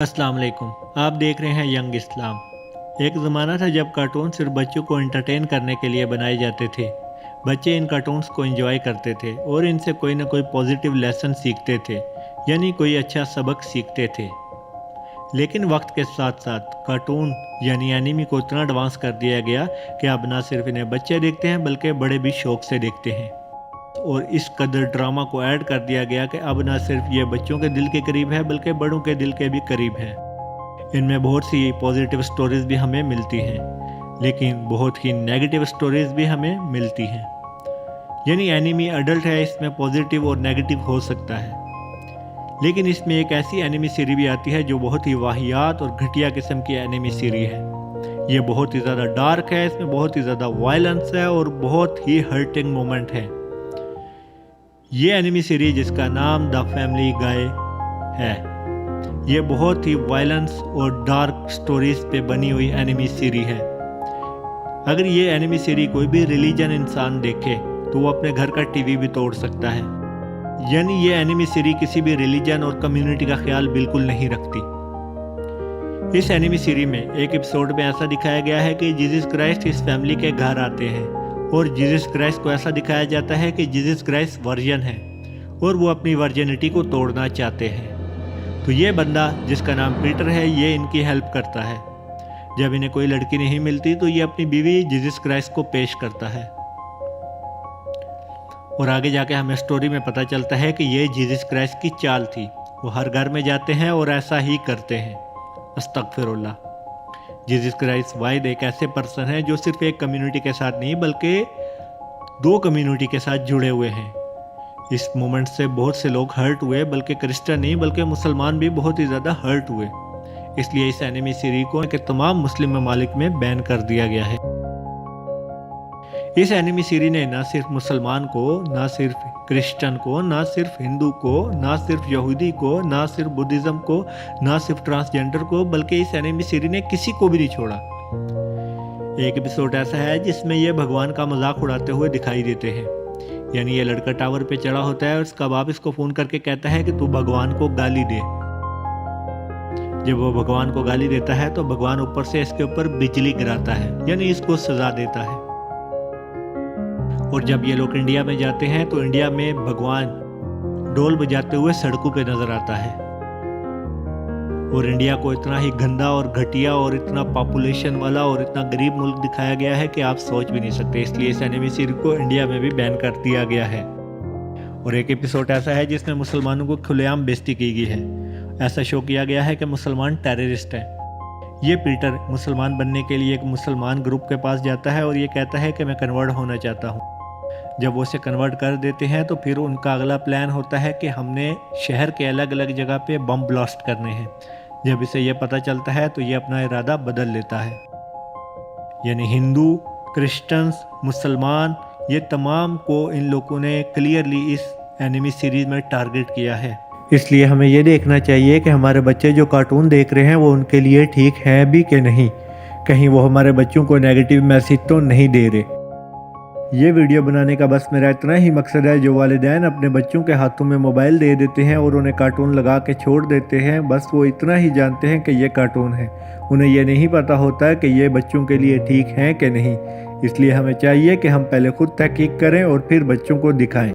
अस्सलाम वालेकुम। आप देख रहे हैं यंग इस्लाम। एक ज़माना था जब कार्टून सिर्फ बच्चों को एंटरटेन करने के लिए बनाए जाते थे। बच्चे इन कार्टून्स को एंजॉय करते थे और इनसे कोई ना कोई पॉजिटिव लेसन सीखते थे, यानी कोई अच्छा सबक सीखते थे। लेकिन वक्त के साथ साथ कार्टून यानी एनिमी को इतना एडवांस कर दिया गया कि अब ना सिर्फ इन्हें बच्चे देखते हैं बल्कि बड़े भी शौक से देखते हैं। और इस कदर ड्रामा को ऐड कर दिया गया कि अब ना सिर्फ ये बच्चों के दिल के करीब है बल्कि बड़ों के दिल के भी करीब है। इनमें बहुत सी पॉजिटिव स्टोरीज भी हमें मिलती हैं, लेकिन बहुत ही नेगेटिव स्टोरीज भी हमें मिलती हैं। यानी एनिमी अडल्ट है, इसमें पॉजिटिव और नेगेटिव हो सकता है। लेकिन इसमें एक ऐसी एनिमी सीरीज भी आती है जो बहुत ही वाहियात और घटिया किस्म की एनिमी सीरीज है। ये बहुत ही ज़्यादा डार्क है, इसमें बहुत ही ज़्यादा वायलेंस है और बहुत ही हर्टिंग मोमेंट है। ये एनिमी सीरीज जिसका नाम द फैमिली गाय है, ये बहुत ही वायलेंस और डार्क स्टोरीज पे बनी हुई एनिमी सीरीज है। अगर ये एनिमी सीरीज कोई भी रिलीजन इंसान देखे तो वो अपने घर का टीवी भी तोड़ सकता है। यानी ये एनिमी सीरीज किसी भी रिलीजन और कम्युनिटी का ख्याल बिल्कुल नहीं रखती। इस एनिमी सीरीज में एक एपिसोड में ऐसा दिखाया गया है कि जीसस क्राइस्ट इस फैमिली के घर आते हैं और जीसस क्राइस्ट को ऐसा दिखाया जाता है कि जीसस क्राइस्ट वर्जन है और वो अपनी वर्जिनिटी को तोड़ना चाहते हैं। तो ये बंदा जिसका नाम पीटर है, ये इनकी हेल्प करता है। जब इन्हें कोई लड़की नहीं मिलती तो ये अपनी बीवी जीसस क्राइस्ट को पेश करता है। और आगे जाके हमें स्टोरी में पता चलता है कि ये जीसस क्राइस्ट की चाल थी। वो हर घर में जाते हैं और ऐसा ही करते हैं। अस्तगफिरुल्लाह। जीसस क्राइस्ट वाहिद एक ऐसे पर्सन है जो सिर्फ एक कम्युनिटी के साथ नहीं बल्कि दो कम्युनिटी के साथ जुड़े हुए हैं। इस मोमेंट से बहुत से लोग हर्ट हुए, बल्कि क्रिश्चियन नहीं बल्कि मुसलमान भी बहुत ही ज़्यादा हर्ट हुए। इसलिए इस एनिमी सीरीज को के तमाम मुस्लिम ममालिक में बैन कर दिया गया है। इस एनिमी सीरीज ने ना सिर्फ मुसलमान को, ना सिर्फ क्रिश्चियन को, ना सिर्फ हिंदू को, ना सिर्फ यहूदी को, ना सिर्फ बुद्धिज़्म को, ना सिर्फ ट्रांसजेंडर को, बल्कि इस एनिमी सीरीज ने किसी को भी नहीं छोड़ा। एक एपिसोड ऐसा है जिसमें ये भगवान का मजाक उड़ाते हुए दिखाई देते हैं। यानी ये लड़का टावर पे चढ़ा होता है और उसका बाप इसको फ़ोन करके कहता है कि तू भगवान को गाली दे। जब वो भगवान को गाली देता है तो भगवान ऊपर से इसके ऊपर बिजली गिराता है, यानी इसको सजा देता है। और जब ये लोग इंडिया में जाते हैं तो इंडिया में भगवान ढोल बजाते हुए सड़कों पे नजर आता है। और इंडिया को इतना ही गंदा और घटिया और इतना पॉपुलेशन वाला और इतना गरीब मुल्क दिखाया गया है कि आप सोच भी नहीं सकते। इसलिए इस एनिमी सीरीज को इंडिया में भी बैन कर दिया गया है। और एक एपिसोड ऐसा है जिसमें मुसलमानों को खुलेआम बेइज्जती की गई है। ऐसा शो किया गया है कि मुसलमान टेररिस्ट है। ये पीटर मुसलमान बनने के लिए एक मुसलमान ग्रुप के पास जाता है और ये कहता है कि मैं कन्वर्ट होना चाहता हूँ। जब वो इसे कन्वर्ट कर देते हैं तो फिर उनका अगला प्लान होता है कि हमने शहर के अलग अलग जगह पे बम ब्लास्ट करने हैं। जब इसे ये पता चलता है तो ये अपना इरादा बदल लेता है। यानी हिंदू, क्रिश्चियंस, मुसलमान, ये तमाम को इन लोगों ने क्लियरली इस एनिमी सीरीज में टारगेट किया है। इसलिए हमें ये देखना चाहिए कि हमारे बच्चे जो कार्टून देख रहे हैं वो उनके लिए ठीक है भी कि नहीं, कहीं वो हमारे बच्चों को नेगेटिव मैसेज तो नहीं दे रहे। ये वीडियो बनाने का बस मेरा इतना ही मकसद है, जो वालिदैन अपने बच्चों के हाथों में मोबाइल दे देते हैं और उन्हें कार्टून लगा के छोड़ देते हैं, बस वो इतना ही जानते हैं कि ये कार्टून है। उन्हें ये नहीं पता होता कि ये बच्चों के लिए ठीक है कि नहीं। इसलिए हमें चाहिए कि हम पहले खुद तहकीक करें और फिर बच्चों को दिखाएं।